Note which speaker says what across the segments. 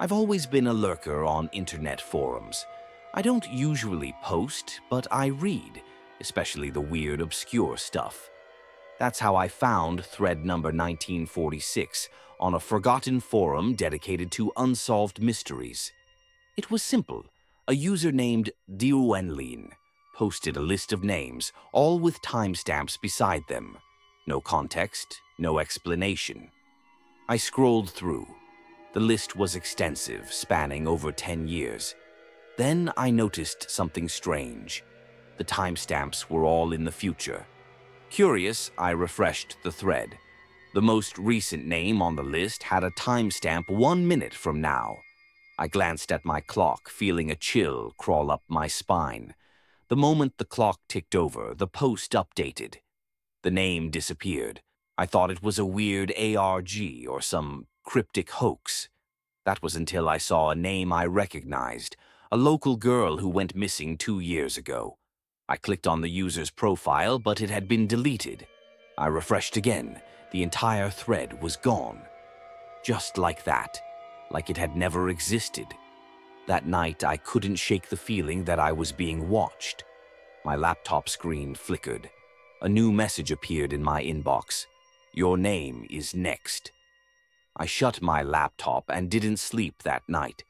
Speaker 1: I've always been a lurker on internet forums. I don't usually post, but I read, especially the weird, obscure stuff. That's how I found thread number 1946 on a forgotten forum dedicated to unsolved mysteries. It was simple. A user named Diuenlin posted a list of names, all with timestamps beside them. No context, no explanation. I scrolled through. The list was extensive, spanning over 10 years. Then I noticed something strange. The timestamps were all in the future. Curious, I refreshed the thread. The most recent name on the list had a timestamp 1 minute from now. I glanced at my clock, feeling a chill crawl up my spine. The moment the clock ticked over, the post updated. The name disappeared. I thought it was a weird ARG or some cryptic hoax. That was until I saw a name I recognized, a local girl who went missing 2 years ago. I clicked on the user's profile, but it had been deleted. I refreshed again. The entire thread was gone. Just like that, like it had never existed. That night, I couldn't shake the feeling that I was being watched. My laptop screen flickered. A new message appeared in my inbox. Your name is next. I shut my laptop and didn't sleep that night.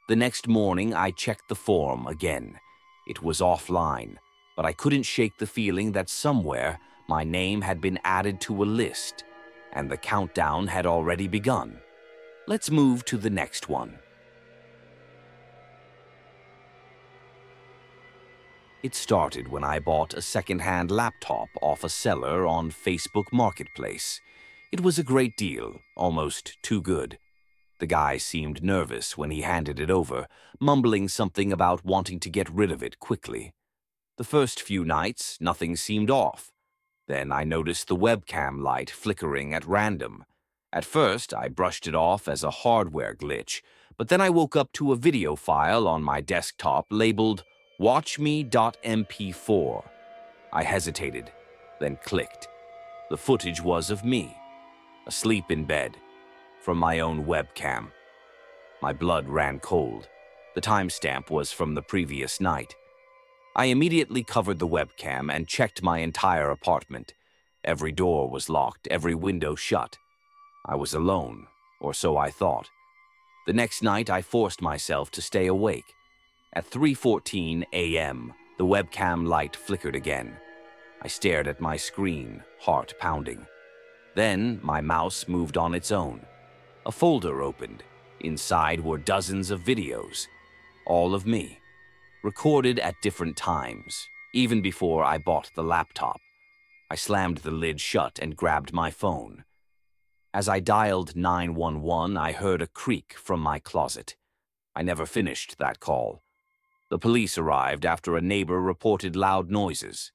Speaker 1: The next morning, I checked the forum again. It was offline, but I couldn't shake the feeling that somewhere my name had been added to a list, and the countdown had already begun. Let's move to the next one. It started when I bought a second-hand laptop off a seller on Facebook Marketplace. It was a great deal, almost too good. The guy seemed nervous when he handed it over, mumbling something about wanting to get rid of it quickly. The first few nights, nothing seemed off. Then I noticed the webcam light flickering at random. At first, I brushed it off as a hardware glitch, but then I woke up to a video file on my desktop labeled watchme.mp4. I hesitated, then clicked. The footage was of me, asleep in bed, from my own webcam. My blood ran cold. The timestamp was from the previous night. I immediately covered the webcam and checked my entire apartment. Every door was locked, every window shut. I was alone, or so I thought. The next night, I forced myself to stay awake. At 3:14 a.m., the webcam light flickered again. I stared at my screen, heart pounding. Then my mouse moved on its own. A folder opened. Inside were dozens of videos, all of me, recorded at different times, even before I bought the laptop. I slammed the lid shut and grabbed my phone. As I dialed 911, I heard a creak from my closet. I never finished that call. The police arrived after a neighbor reported loud noises.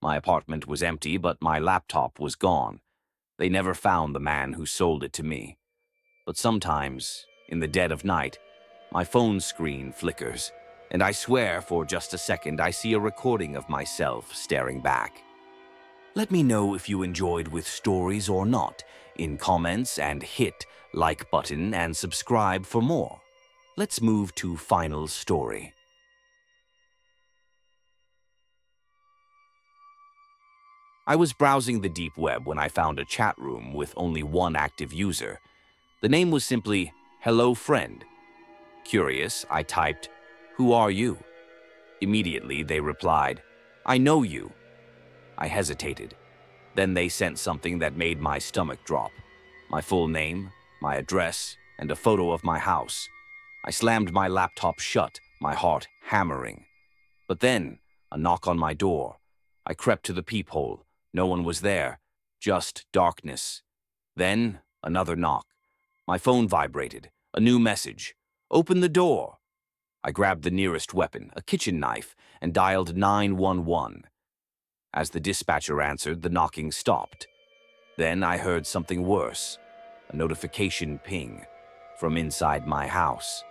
Speaker 1: My apartment was empty, but my laptop was gone. They never found the man who sold it to me. But sometimes, in the dead of night, my phone screen flickers, and I swear for just a second I see a recording of myself staring back. Let me know if you enjoyed with stories or not in comments, and hit like button and subscribe for more. Let's move to final story. I was browsing the deep web when I found a chat room with only one active user. The name was simply Hello Friend. Curious, I typed, "Who are you?" Immediately they replied, "I know you." I hesitated. Then they sent something that made my stomach drop. My full name, my address, and a photo of my house. I slammed my laptop shut, my heart hammering. But then, a knock on my door. I crept to the peephole. No one was there, just darkness. Then, another knock. My phone vibrated. A new message. "Open the door." I grabbed the nearest weapon, a kitchen knife, and dialed 911. As the dispatcher answered, the knocking stopped. Then I heard something worse, a notification ping from inside my house.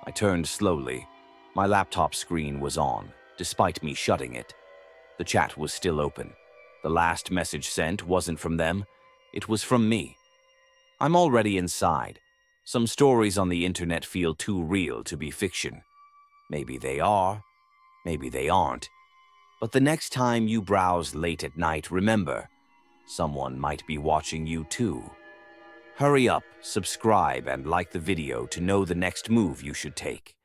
Speaker 1: I turned slowly. My laptop screen was on, despite me shutting it. The chat was still open. The last message sent wasn't from them, it was from me. I'm already inside, Some stories on the internet feel too real to be fiction. Maybe they are, maybe they aren't. But the next time you browse late at night, remember, someone might be watching you too. Hurry up, subscribe, and like the video to know the next move you should take.